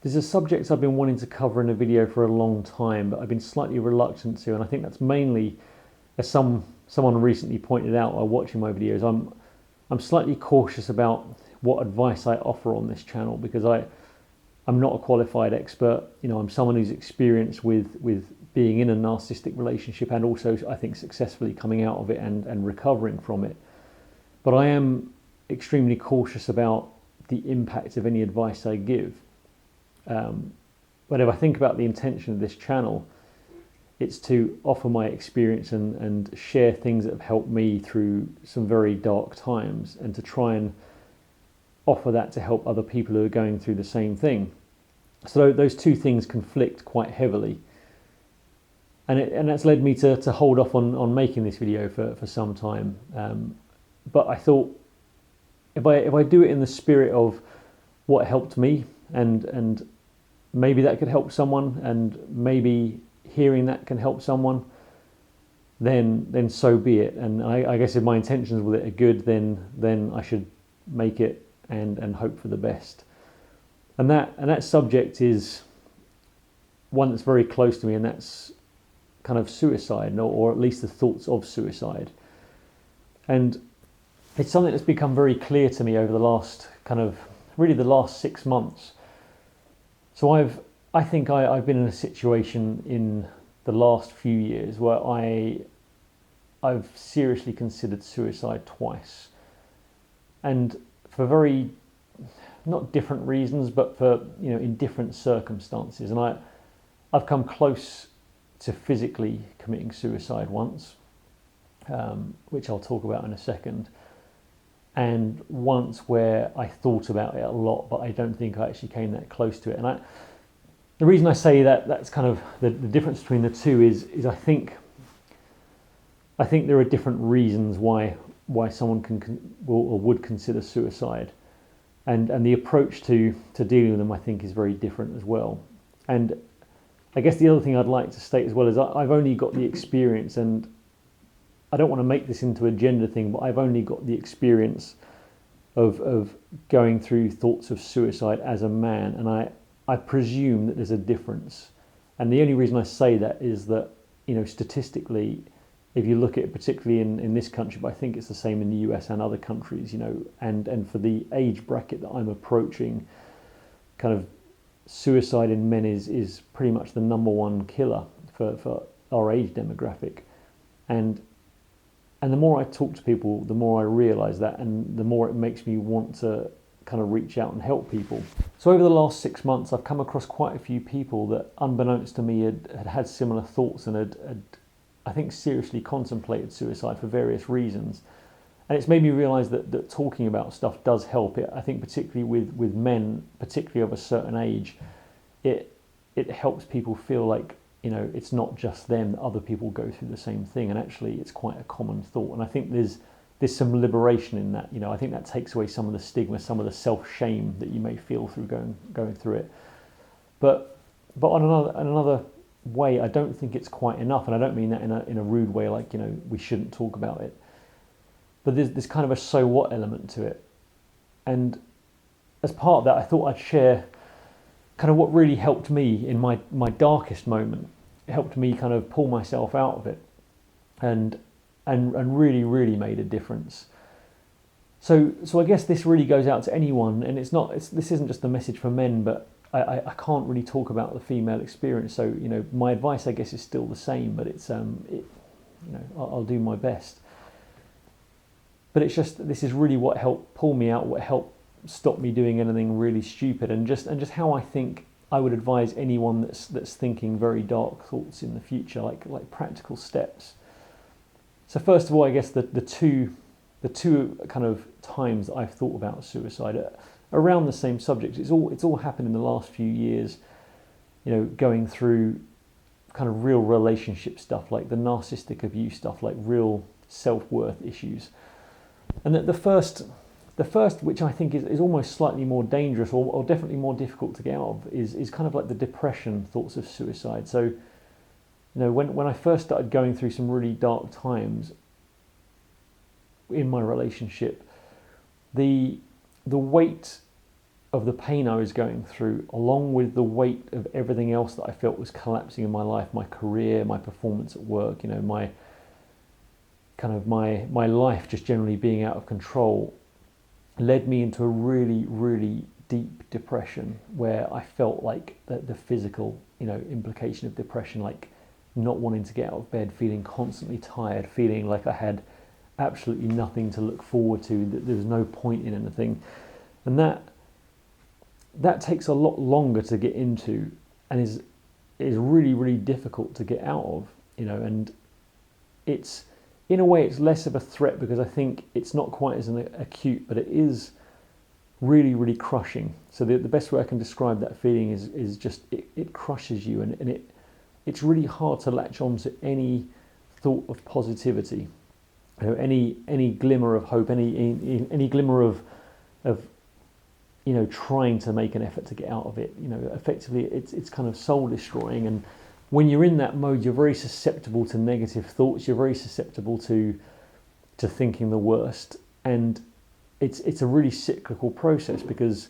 There's a subject I've been wanting to cover in a video for a long time, but I've been slightly reluctant to, and I think that's mainly, as someone recently pointed out while watching my videos, I'm slightly cautious about what advice I offer on this channel, because I'm not a qualified expert. I'm someone who's experienced with being in a narcissistic relationship, and also I think successfully coming out of it and recovering from it. But I am extremely cautious about the impact of any advice I give. But if I think about the intention of this channel, it's to offer my experience and share things that have helped me through some very dark times, and to try and offer that to help other people who are going through the same thing. So those two things conflict quite heavily. And that's led me to hold off on making this video for some time. But I thought, if I do it in the spirit of what helped me, and maybe that could help someone, and maybe hearing that can help someone, then so be it. And I guess if my intentions with it are good, then I should make it and hope for the best. And that subject is one that's very close to me, and that's kind of suicide, or at least the thoughts of suicide. And it's something that's become very clear to me over the last the last 6 months. So I think I've been in a situation in the last few years where I've seriously considered suicide twice, and for very, not different reasons, but for in different circumstances. And I've come close to physically committing suicide once, which I'll talk about in a second, and once where I thought about it a lot, but I don't think I actually came that close to it. And the reason I say that's kind of the difference between the two is I think there are different reasons why someone would consider suicide, and the approach to dealing with them, I think, is very different as well. And I guess the other thing I'd like to state as well is I've only got the experience, and I don't want to make this into a gender thing, but I've only got the experience of going through thoughts of suicide as a man, and I presume that there's a difference. And the only reason I say that is that, statistically, if you look at it particularly in this country, but I think it's the same in the US and other countries, and for the age bracket that I'm approaching, kind of suicide in men is pretty much the number one killer for our age demographic. And the more I talk to people, the more I realise that, and the more it makes me want to kind of reach out and help people. So over the last 6 months, I've come across quite a few people that, unbeknownst to me, had similar thoughts and had, I think, seriously contemplated suicide for various reasons. And it's made me realise that talking about stuff does help. I think particularly with men, particularly of a certain age, it helps people feel like, it's not just them, that other people go through the same thing, and actually it's quite a common thought. And I think there's some liberation in that. I think that takes away some of the stigma, some of the self-shame that you may feel through going through it. But on another way, I don't think it's quite enough, and I don't mean that in a rude way, like we shouldn't talk about it. But there's kind of a so what element to it. And as part of that, I thought I'd share kind of what really helped me in my darkest moment. It helped me kind of pull myself out of it, and really, really made a difference. So I guess this really goes out to anyone, and this isn't just a message for men, but I can't really talk about the female experience. So my advice, I guess, is still the same, but it's I'll do my best. But it's just, this is really what helped pull me out, what helped stop me doing anything really stupid, and just how I think I would advise anyone that's thinking very dark thoughts in the future, like practical steps. So first of all, I guess the two kind of times that I've thought about suicide are around the same subject. It's all happened in the last few years, going through kind of real relationship stuff, like the narcissistic abuse stuff, like real self-worth issues. And the first, which I think is almost slightly more dangerous, or definitely more difficult to get out of, is kind of like the depression thoughts of suicide. So, when I first started going through some really dark times in my relationship, the weight of the pain I was going through, along with the weight of everything else that I felt was collapsing in my life, my career, my performance at work, my my life just generally being out of control, led me into a really, really deep depression, where I felt like the physical, implication of depression, like not wanting to get out of bed, feeling constantly tired, feeling like I had absolutely nothing to look forward to, that there was no point in anything. And that takes a lot longer to get into, and is really, really difficult to get out of, and it's, in a way, it's less of a threat, because I think it's not quite as acute, but it is really, really crushing. So the best way I can describe that feeling is just it crushes you, and it's really hard to latch on to any thought of positivity, any glimmer of hope, any glimmer of trying to make an effort to get out of it. Effectively it's kind of soul destroying, and when you're in that mode, you're very susceptible to negative thoughts, you're very susceptible to thinking the worst, and it's a really cyclical process, because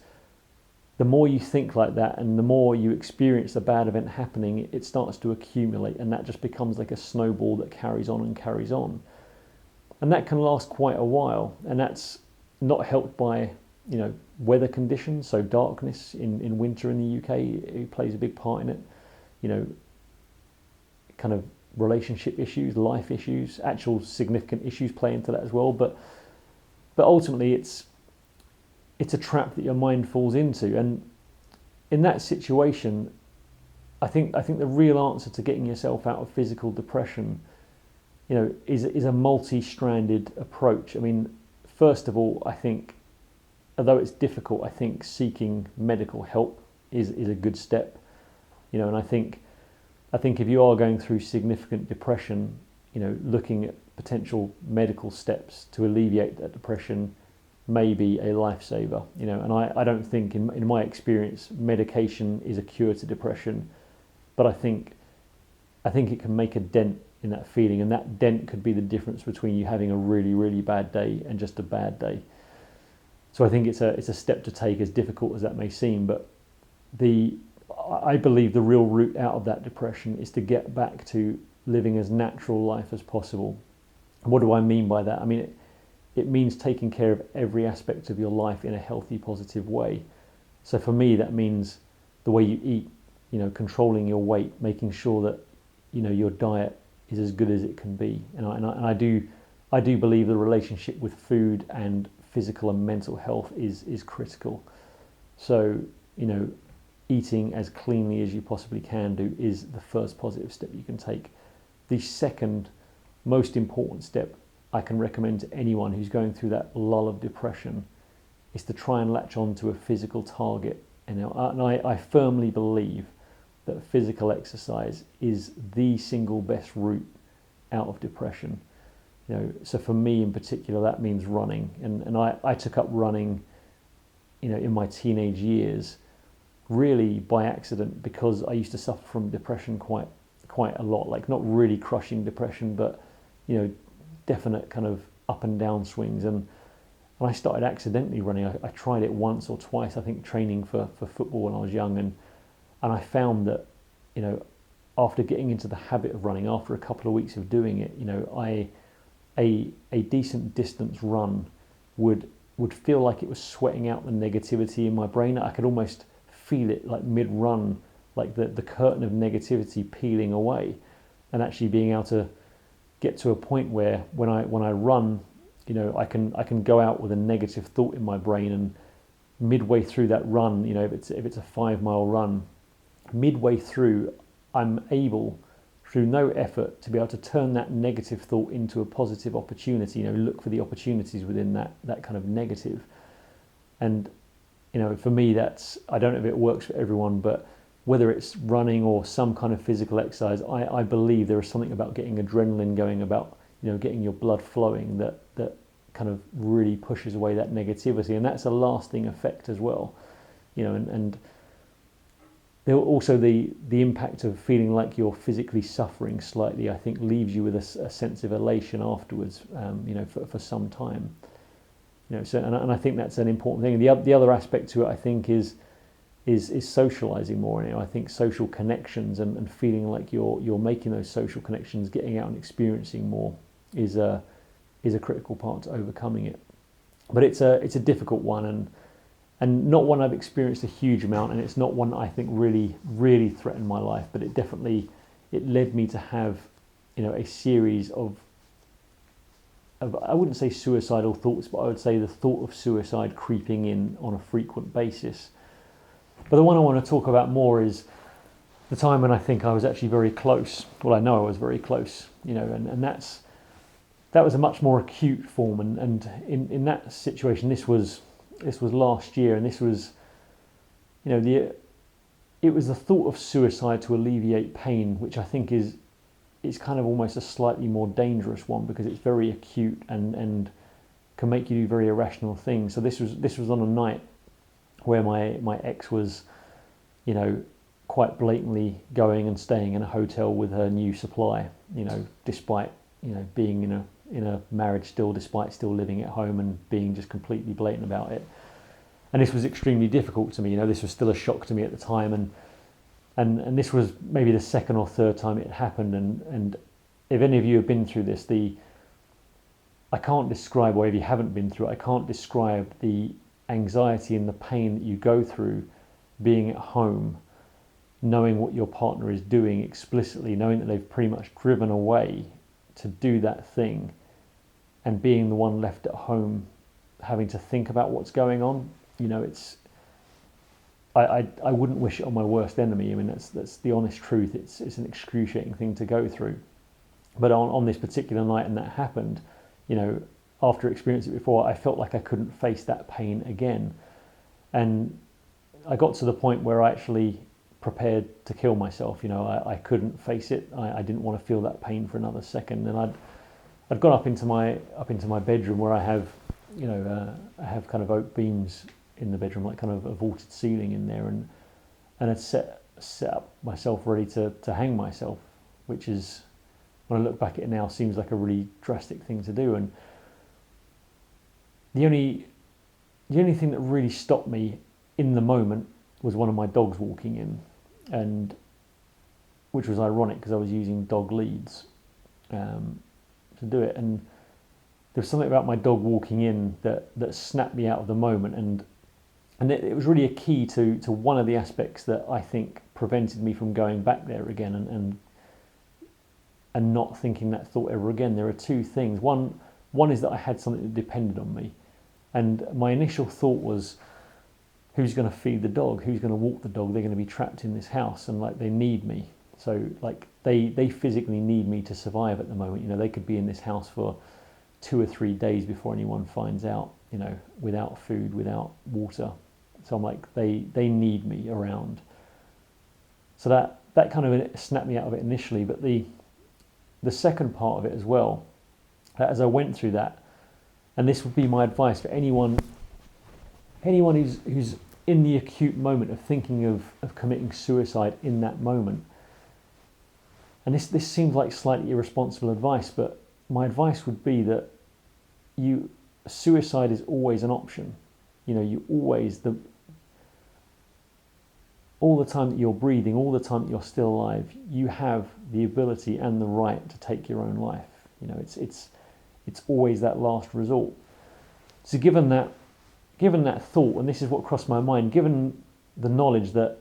the more you think like that and the more you experience a bad event happening, it starts to accumulate, and that just becomes like a snowball that carries on and carries on. And that can last quite a while, and that's not helped by weather conditions. So darkness in winter in the UK, it plays a big part in it. Kind of relationship issues, life issues, actual significant issues play into that as well. But ultimately, it's a trap that your mind falls into. And in that situation, I think the real answer to getting yourself out of physical depression, is a multi-stranded approach. I mean, first of all, I think, although it's difficult, I think seeking medical help is a good step. And I think if you are going through significant depression, looking at potential medical steps to alleviate that depression may be a lifesaver. And I don't think, in my experience, medication is a cure to depression, but I think it can make a dent in that feeling, and that dent could be the difference between you having a really, really bad day and just a bad day. So I think it's a step to take, as difficult as that may seem, but I believe the real route out of that depression is to get back to living as natural life as possible. What do I mean by that? I mean, it means taking care of every aspect of your life in a healthy, positive way. So for me, that means the way you eat, controlling your weight, making sure that, your diet is as good as it can be. And I do believe the relationship with food and physical and mental health is critical. So, eating as cleanly as you possibly can do is the first positive step you can take. The second most important step I can recommend to anyone who's going through that lull of depression is to try and latch on to a physical target. And I firmly believe that physical exercise is the single best route out of depression. So for me in particular, that means running. And I took up running, in my teenage years, really by accident, because I used to suffer from depression quite a lot, like not really crushing depression, but definite kind of up and down swings. And I started accidentally running. I tried it once or twice, I think, training for football when I was young, and I found that after getting into the habit of running, after a couple of weeks of doing it, a decent distance run would feel like it was sweating out the negativity in my brain. I could almost feel it, like mid-run, like the curtain of negativity peeling away, and actually being able to get to a point where when I run, I can go out with a negative thought in my brain, and midway through that run, if it's a 5-mile run, midway through, I'm able, through no effort, to be able to turn that negative thought into a positive opportunity. Look for the opportunities within that kind of negative. And for me, that's, I don't know if it works for everyone, but whether it's running or some kind of physical exercise, I believe there is something about getting adrenaline going, about getting your blood flowing, that kind of really pushes away that negativity, and that's a lasting effect as well. And there also the impact of feeling like you're physically suffering slightly, I think, leaves you with a sense of elation afterwards, for some time. So and I think that's an important thing. The other aspect to it, I think, is socializing more. I think social connections and feeling like you're making those social connections, getting out and experiencing more is a critical part to overcoming it. But it's a difficult one, and not one I've experienced a huge amount, and it's not one that I think really threatened my life. But it led me to have a series of I wouldn't say suicidal thoughts, but I would say the thought of suicide creeping in on a frequent basis. But the one I want to talk about more is the time when I think I was actually very close. Well, I know I was very close, and that was a much more acute form. And in that situation, this was last year, and this was, it was the thought of suicide to alleviate pain, which I think is kind of almost a slightly more dangerous one, because it's very acute and can make you do very irrational things. So this was on a night where my ex was, quite blatantly going and staying in a hotel with her new supply, despite, being in a marriage still, despite still living at home and being just completely blatant about it. And this was extremely difficult to me. This was still a shock to me at the time, and this was maybe the second or third time it happened. And if any of you have been through this, I can't describe, or if you haven't been through it, I can't describe the anxiety and the pain that you go through being at home, knowing what your partner is doing explicitly, knowing that they've pretty much driven away to do that thing, and being the one left at home having to think about what's going on. It's I wouldn't wish it on my worst enemy. I mean, that's the honest truth. It's an excruciating thing to go through. But on this particular night, and that happened, after experiencing it before, I felt like I couldn't face that pain again. And I got to the point where I actually prepared to kill myself. I couldn't face it. I didn't want to feel that pain for another second. And I'd gone up into my bedroom, where I have kind of oak beams in the bedroom, like kind of a vaulted ceiling in there, and I'd set up myself ready to hang myself, which is, when I look back at it now, seems like a really drastic thing to do. And the only thing that really stopped me in the moment was one of my dogs walking in, and which was ironic because I was using dog leads to do it. And there was something about my dog walking in that snapped me out of the moment, and it was really a key to one of the aspects that I think prevented me from going back there again and not thinking that thought ever again. There are two things. One is that I had something that depended on me, and my initial thought was, who's going to feed the dog? Who's going to walk the dog? They're going to be trapped in this house, and like they need me. So like they physically need me to survive at the moment. They could be in this house for 2 or 3 days before anyone finds out, without food, without water. So I'm like, they need me around. So that kind of snapped me out of it initially. But the second part of it as well, as I went through that, and this would be my advice for anyone who's in the acute moment of thinking of committing suicide in that moment. And this seems like slightly irresponsible advice, but my advice would be that suicide is always an option. You always, all the time that you're breathing, all the time that you're still alive, you have the ability and the right to take your own life. It's always that last resort. So given that thought, and this is what crossed my mind, given the knowledge that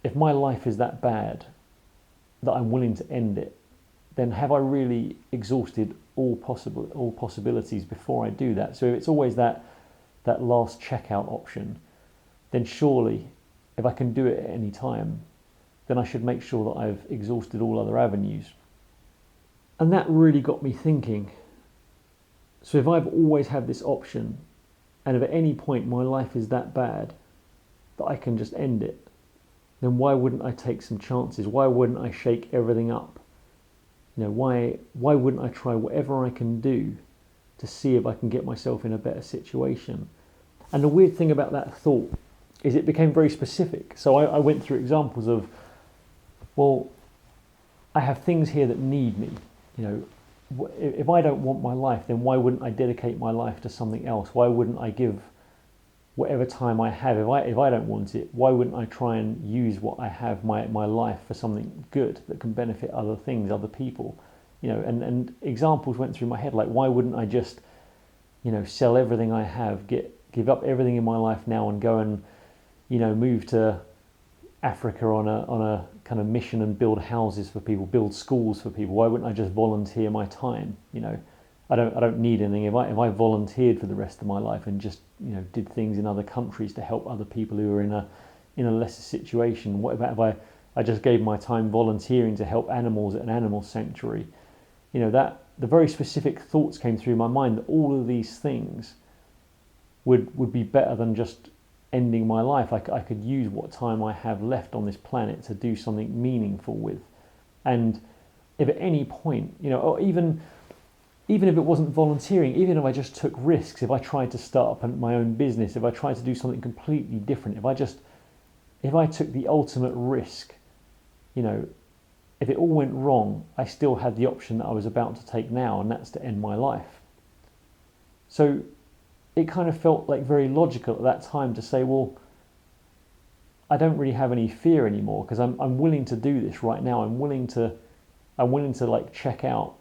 if my life is that bad that I'm willing to end it, then have I really exhausted all possibilities before I do that? So if it's always that last checkout option, then surely if I can do it at any time, then I should make sure that I've exhausted all other avenues. And that really got me thinking. So if I've always had this option, and if at any point my life is that bad that I can just end it, then why wouldn't I take some chances? Why wouldn't I shake everything up? Why wouldn't I try whatever I can do to see if I can get myself in a better situation? And the weird thing about that thought is it became very specific. So I went through examples of, well, I have things here that need me. if I don't want my life, then why wouldn't I dedicate my life to something else? Why wouldn't I give whatever time I have? If I don't want it, why wouldn't I try and use what I have, my life, for something good that can benefit other things, other people? And examples went through my head, like, why wouldn't I just, sell everything I have, give up everything in my life now and go and, move to Africa on a kind of mission and build houses for people, build schools for people? Why wouldn't I just volunteer my time? I don't need anything. If I volunteered for the rest of my life and just did things in other countries to help other people who are in a lesser situation, what about if I just gave my time volunteering to help animals at an animal sanctuary? That the very specific thoughts came through my mind that all of these things would be better than just ending my life. I could use what time I have left on this planet to do something meaningful with. And if at any point, or even if it wasn't volunteering, even if I just took risks, if I tried to start up my own business, if I tried to do something completely different, if I took the ultimate risk, if it all went wrong, I still had the option that I was about to take now, and that's to end my life. So it kind of felt like very logical at that time to say, well, I don't really have any fear anymore, because I'm willing to do this right now. I'm willing to like check out.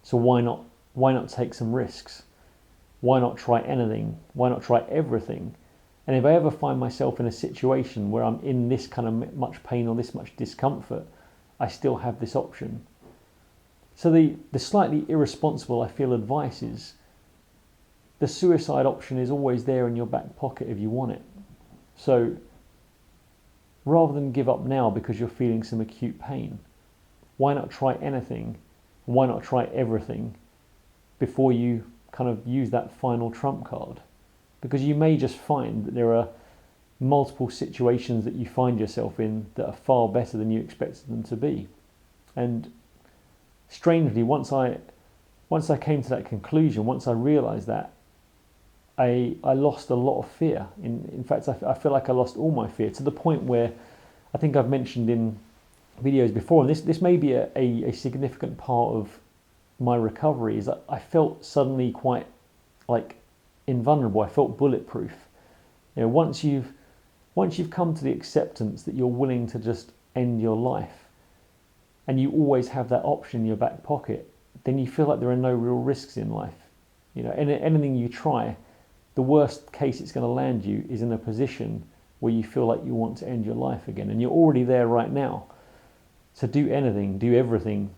So why not take some risks? Why not try anything? Why not try everything? And if I ever find myself in a situation where I'm in this kind of much pain or this much discomfort, I still have this option. So the slightly irresponsible, I feel, advice is the suicide option is always there in your back pocket if you want it. So rather than give up now because you're feeling some acute pain, why not try anything? Why not try everything before you kind of use that final trump card? Because you may just find that there are multiple situations that you find yourself in that are far better than you expected them to be. And strangely, once I came to that conclusion, once I realized that, I lost a lot of fear. In fact, I feel like I lost all my fear, to the point where I think I've mentioned in videos before, and this may be a significant part of my recovery, is that I felt suddenly quite like invulnerable. I felt bulletproof. Once you've come to the acceptance that you're willing to just end your life, and you always have that option in your back pocket, then you feel like there are no real risks in life. Anything you try, the worst case it's going to land you is in a position where you feel like you want to end your life again, and you're already there right now. So do anything, do everything,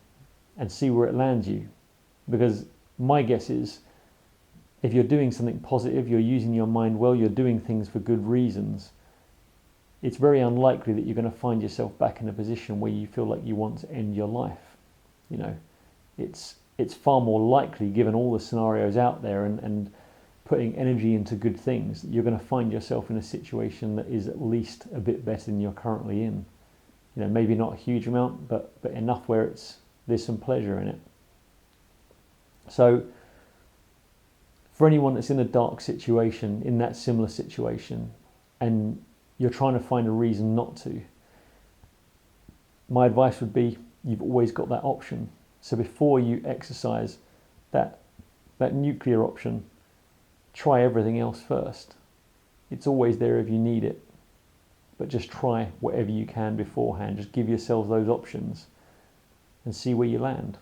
and see where it lands you. Because my guess is, if you're doing something positive, you're using your mind well, you're doing things for good reasons, it's very unlikely that you're going to find yourself back in a position where you feel like you want to end your life. It's far more likely, given all the scenarios out there and putting energy into good things, that you're going to find yourself in a situation that is at least a bit better than you're currently in. Maybe not a huge amount, but enough where there's some pleasure in it. So for anyone that's in a dark situation, in that similar situation, and you're trying to find a reason not to, my advice would be, you've always got that option. So before you exercise that nuclear option, try everything else first. It's always there if you need it. But just try whatever you can beforehand. Just give yourselves those options and see where you land.